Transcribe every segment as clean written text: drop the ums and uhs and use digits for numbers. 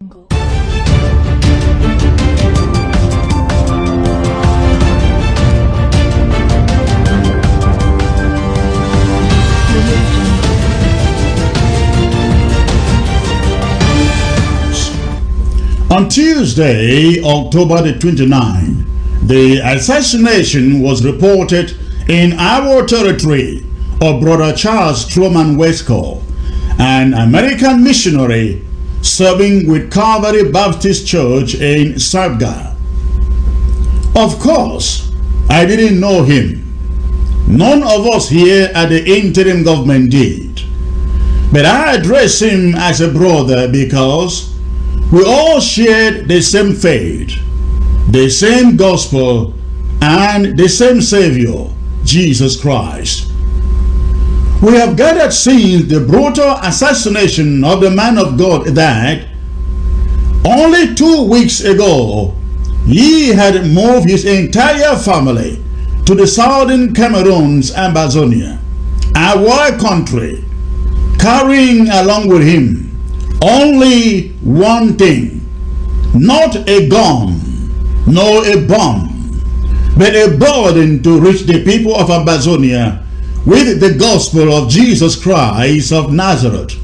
On Tuesday, October the 29th, the assassination was reported in our territory of Brother Charles Truman Westcott, an American missionary serving with Calvary Baptist Church in Sabga. Of course, I didn't know him. None of us here at the interim government did. But I address him as a brother because we all shared the same faith, the same gospel, and the same Savior, Jesus Christ. We have gathered since the brutal assassination of the man of God that only 2 weeks ago he had moved his entire family to the southern Cameroun's Amazonia, our country, carrying along with him only one thing, not a gun, nor a bomb, but a burden to reach the people of Amazonia with the gospel of Jesus Christ of Nazareth.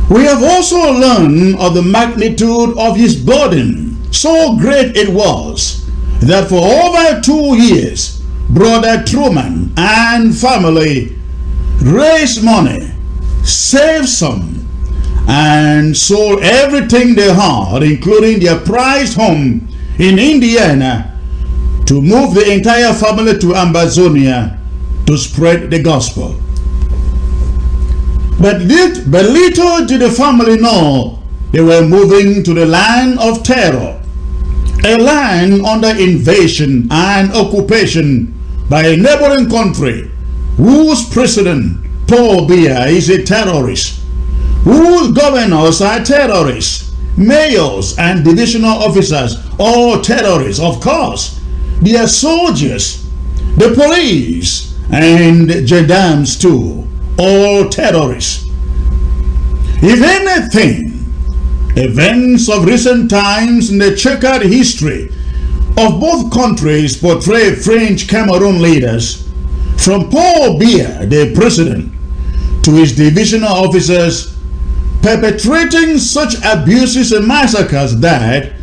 We have also learned of the magnitude of his burden. So great it was that for over 2 years, Brother Truman and family raised money, saved some, and sold everything they had, including their prized home in Indiana, to move the entire family to Amazonia to spread the gospel. But little did the family know they were moving to the land of terror, a land under invasion and occupation by a neighboring country whose president, Paul Biya, is a terrorist, whose governors are terrorists, mayors and divisional officers, all terrorists, of course. Their soldiers, the police, and gendarmes too, all terrorists. If anything, events of recent times in the checkered history of both countries portray French Cameroon leaders, from Paul Biya, the president, to his divisional officers, perpetrating such abuses and massacres that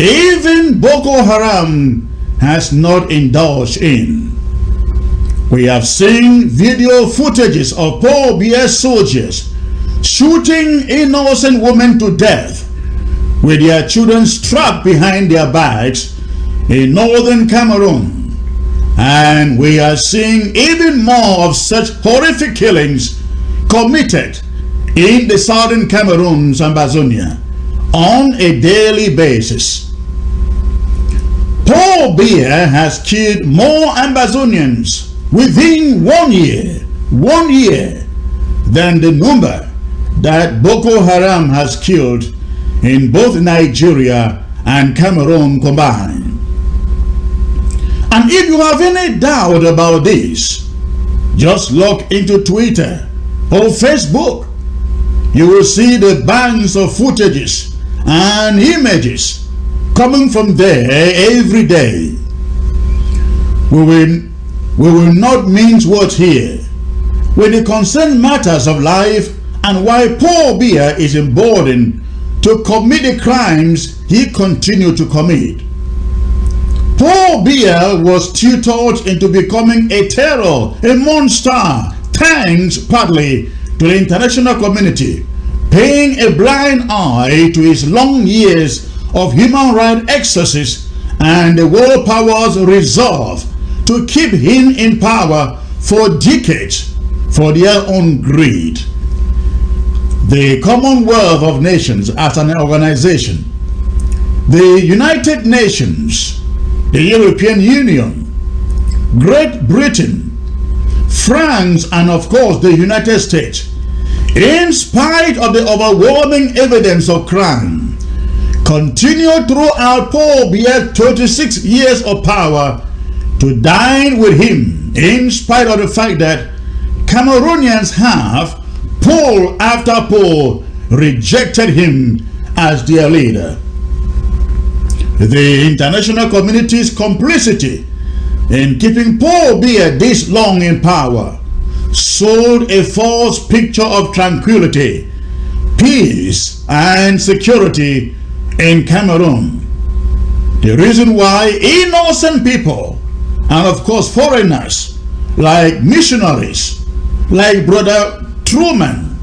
even Boko Haram has not indulged in. We have seen video footages of Paul Biya's soldiers shooting innocent women to death with their children strapped behind their backs in northern Cameroon. And we are seeing even more of such horrific killings committed in the southern Cameroon's Amazonia on a daily basis. Paul Biya has killed more Amazonians within 1 year than the number that Boko Haram has killed in both Nigeria and Cameroon combined. And if you have any doubt about this, just log into Twitter or Facebook. You will see the bands of footages and images coming from there every day. We will not mince words here when it concerns matters of life and why Paul Biya is emboldened to commit the crimes he continued to commit. Paul Biya was tutored into becoming a terror, a monster, thanks partly to the international community paying a blind eye to his long years of human rights excesses and the world powers' resolve to keep him in power for decades for their own greed. The Commonwealth of Nations as an organization, the United Nations, the European Union, Great Britain, France, and of course the United States, in spite of the overwhelming evidence of crime, continued throughout Paul Biya's 36 years of power to dine with him, in spite of the fact that Cameroonians have, poll after poll, rejected him as their leader. The international community's complicity in keeping Paul Biya this long in power sold a false picture of tranquility, peace, and security in Cameroon. The reason why innocent people, and of course foreigners, like missionaries, like Brother Truman,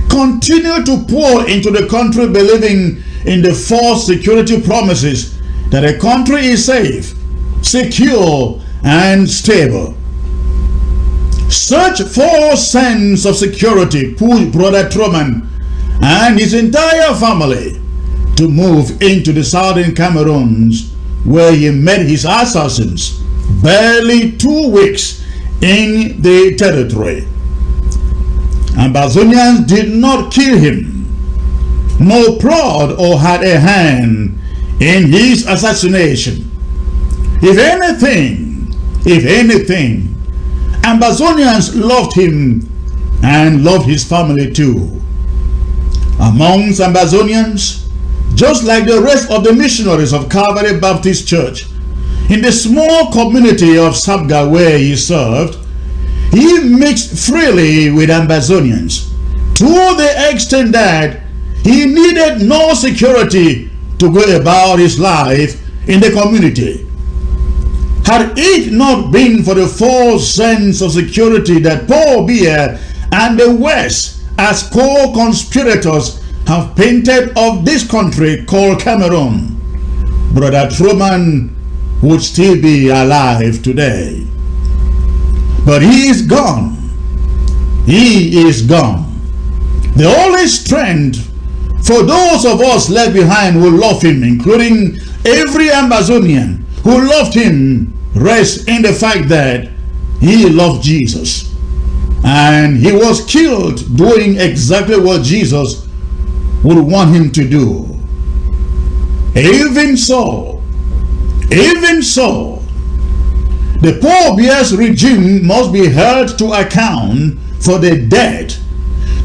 continue to pour into the country believing in the false security promises that a country is safe, secure, and stable. Such false sense of security pushed Brother Truman and his entire family to move into the southern Cameroons, where he met his assassins barely 2 weeks in the territory. Ambazonians did not kill him, nor plot or had a hand in his assassination. If anything, Ambazonians loved him and loved his family too. Amongst Ambazonians, just like the rest of the missionaries of Calvary Baptist Church, in the small community of Sabga where he served, he mixed freely with Ambazonians to the extent that he needed no security to go about his life in the community. Had it not been for the false sense of security that Paul Biya and the West as co-conspirators have painted of this country called Cameroon, Brother Truman would still be alive today. But he is gone. He is gone. The only strength for those of us left behind who love him, including every Ambazonian who loved him, rests in the fact that he loved Jesus. And he was killed doing exactly what Jesus would want him to do. Even so, the Paul Biya's regime must be held to account for the death,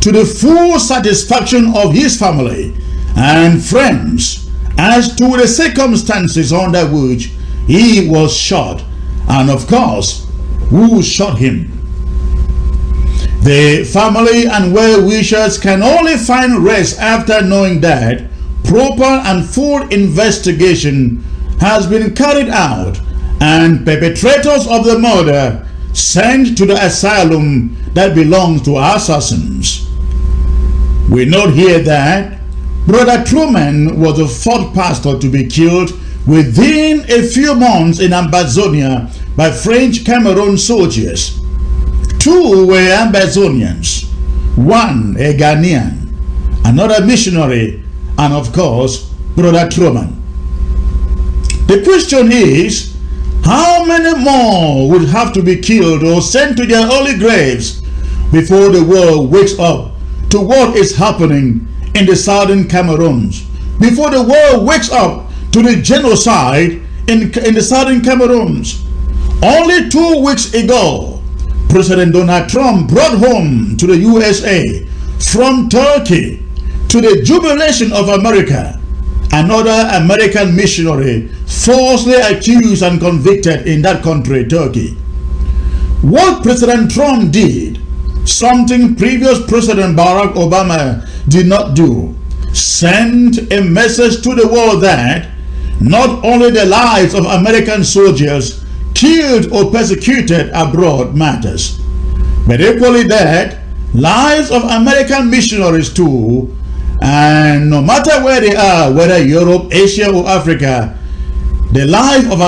to the full satisfaction of his family and friends as to the circumstances under which he was shot, and of course, who shot him. The family and well-wishers can only find rest after knowing that proper and full investigation has been carried out and perpetrators of the murder sent to the asylum that belongs to assassins. We note here that Brother Truman was the fourth pastor to be killed within a few months in Ambazonia by French Cameroon soldiers. 2 were Ambazonians, 1 a Ghanaian, another missionary, and of course, Brother Truman. The question is, how many more would have to be killed or sent to their early graves before the world wakes up to what is happening in the southern Cameroons, before the world wakes up to the genocide in the southern Cameroons? Only 2 weeks ago, President Donald Trump brought home to the USA from Turkey, to the jubilation of America, another American missionary falsely accused and convicted in that country, Turkey. What President Trump did, something previous President Barack Obama did not do, sent a message to the world that not only the lives of American soldiers killed or persecuted abroad matters, but equally that lives of American missionaries too, and no matter where they are, whether Europe, Asia, or Africa, the life of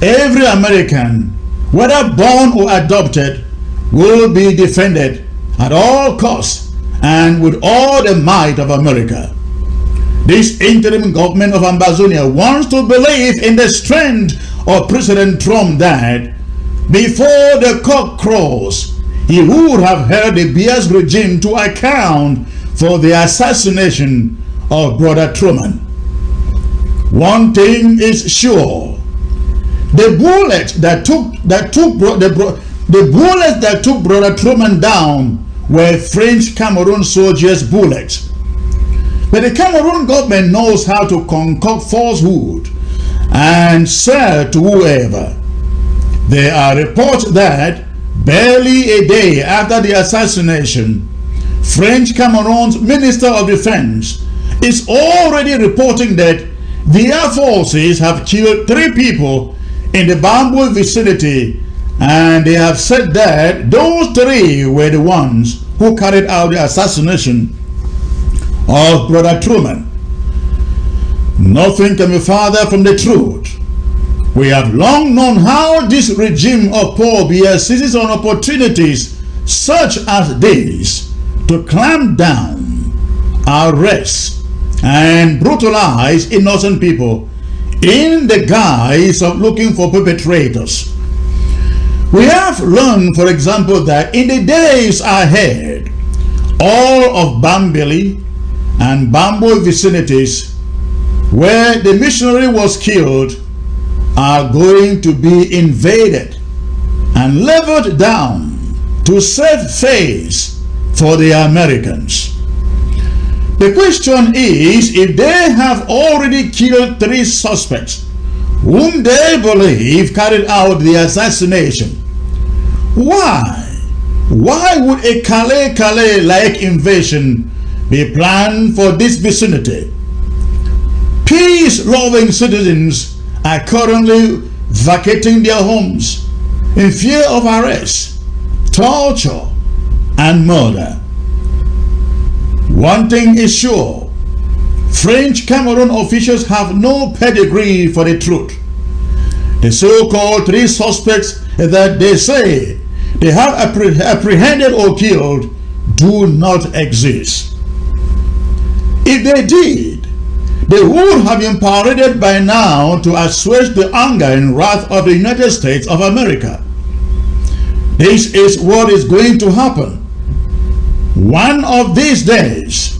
every American, whether born or adopted, will be defended at all costs and with all the might of America. This interim government of Ambazonia wants to believe in the strength of President Trump that before the cock crows, he would have held the Biya's regime to account for the assassination of Brother Truman. One thing is sure: the bullets that took Brother Truman down were French Cameroon soldiers' bullets. But the Cameroon government knows how to concoct falsehood and sell to whoever. There are reports that barely a day after the assassination, French Cameroon's Minister of Defense is already reporting that the Air Forces have killed 3 people in the Bamboo vicinity, and they have said that those 3 were the ones who carried out the assassination of Brother Truman. Nothing can be farther from the truth. We have long known how this regime of Paul Biya seizes on opportunities such as these to clamp down, arrest, and brutalize innocent people in the guise of looking for perpetrators. We have learned, for example, that in the days ahead, all of Bambili and Bamboo vicinities where the missionary was killed are going to be invaded and leveled down to save face for the Americans. The question is, if they have already killed 3 suspects whom they believe carried out the assassination, why would a Calais-like invasion be planned for this vicinity? Peace-loving citizens are currently vacating their homes in fear of arrest, torture, and murder. One thing is sure, French Cameroon officials have no pedigree for the truth. The so-called 3 suspects that they say they have apprehended or killed do not exist. If they did, they would have been paraded by now to assuage the anger and wrath of the United States of America. This is what is going to happen. One of these days,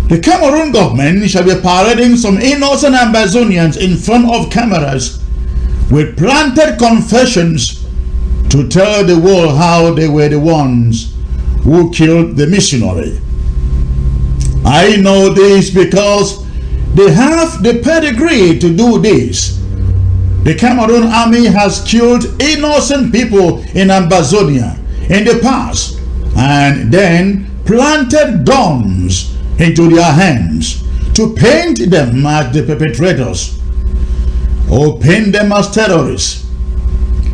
the Cameroon government shall be parading some innocent Ambazonians in front of cameras with planted confessions to tell the world how they were the ones who killed the missionary. I know this because they have the pedigree to do this. The Cameroon army has killed innocent people in Ambazonia in the past and then planted guns into their hands to paint them as the perpetrators or paint them as terrorists.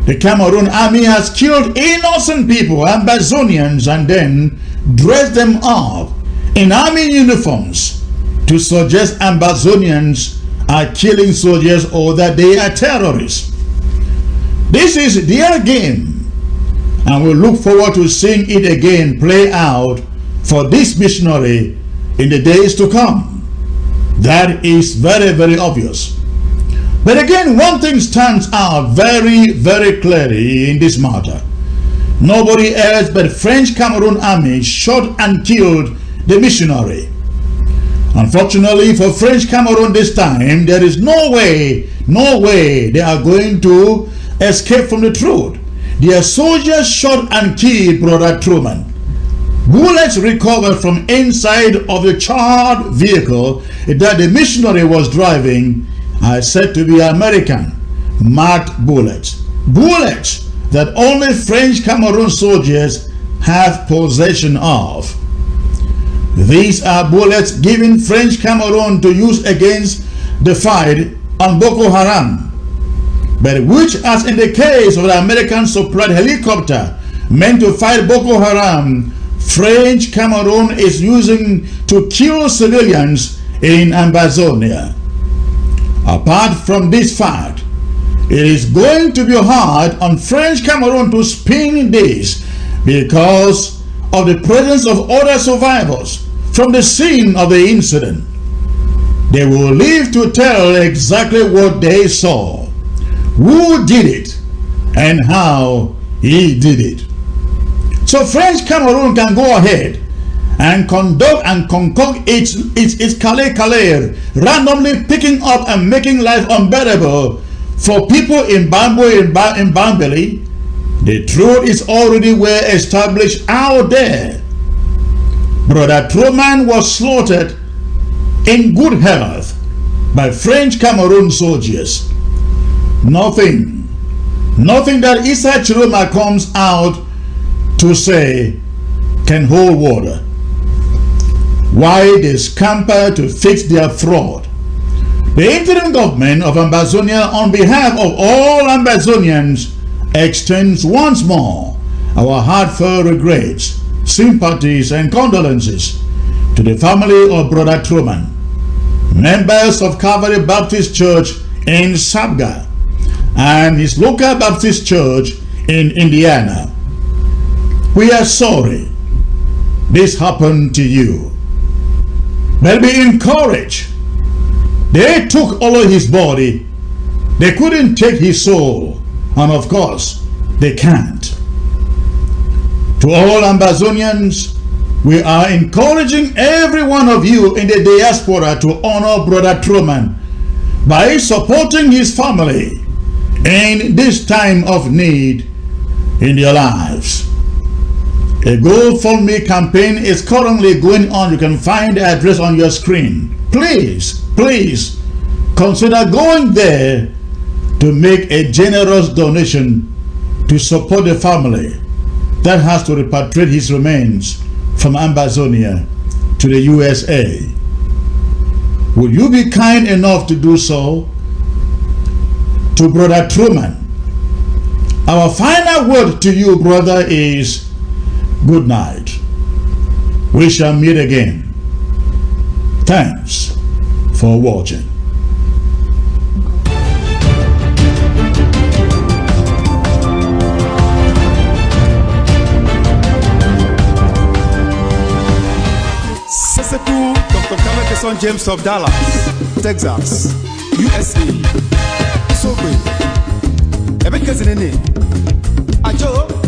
The Cameroon army has killed innocent people, Ambazonians, and then dressed them up in army uniforms to suggest Ambazonians are killing soldiers or that they are terrorists. This is their game, and we look forward to seeing it again play out for this missionary in the days to come. That is very, very obvious. But again, one thing stands out very, very clearly in this matter. Nobody else but French Cameroon army shot and killed the missionary. Unfortunately for French Cameroon this time, there is no way they are going to escape from the truth. Their soldiers shot and killed Brother Truman. Bullets recovered from inside of the charred vehicle that the missionary was driving are said to be American marked bullets. Bullets that only French Cameroon soldiers have possession of. These are bullets given French Cameroon to use against the fight on Boko Haram, but which, as in the case of the American supplied helicopter meant to fight Boko Haram, French Cameroon is using to kill civilians in Ambazonia. Apart from this fact, it is going to be hard on French Cameroon to spin this because of the presence of other survivors from the scene of the incident. They will live to tell exactly what they saw, who did it, and how he did it. So French Cameroon can go ahead and conduct and concoct its Calais, randomly picking up and making life unbearable for people in Bamboo and Bambili. The truth is already well established out there. Brother Truman was slaughtered in good health by French Cameroun soldiers. Nothing that Issa Chiroma comes out to say can hold water. Why they scamper to fix their fraud? The interim government of Ambazonia, on behalf of all Ambazonians, extends once more our heartfelt regrets, sympathies, and condolences to the family of Brother Truman, members of Calvary Baptist Church in Sabga, and his local Baptist church in Indiana. We are sorry this happened to you, but be encouraged. They took all of his body, they couldn't take his soul, and of course they can't. To all Ambazonians, we are encouraging every one of you in the diaspora to honor Brother Truman by supporting his family in this time of need in their lives. A GoFundMe campaign is currently going on. You can find the address on your screen. Please consider going there to make a generous donation to support the family that has to repatriate his remains from Ambazonia to the USA. Will you be kind enough to do so? To Brother Truman, our final word to you, brother, is good night. We shall meet again. Thanks for watching. Seseku Dr. Kamekeson James of Dallas, Texas, USA. So great. Ebeke zinene. Ajo.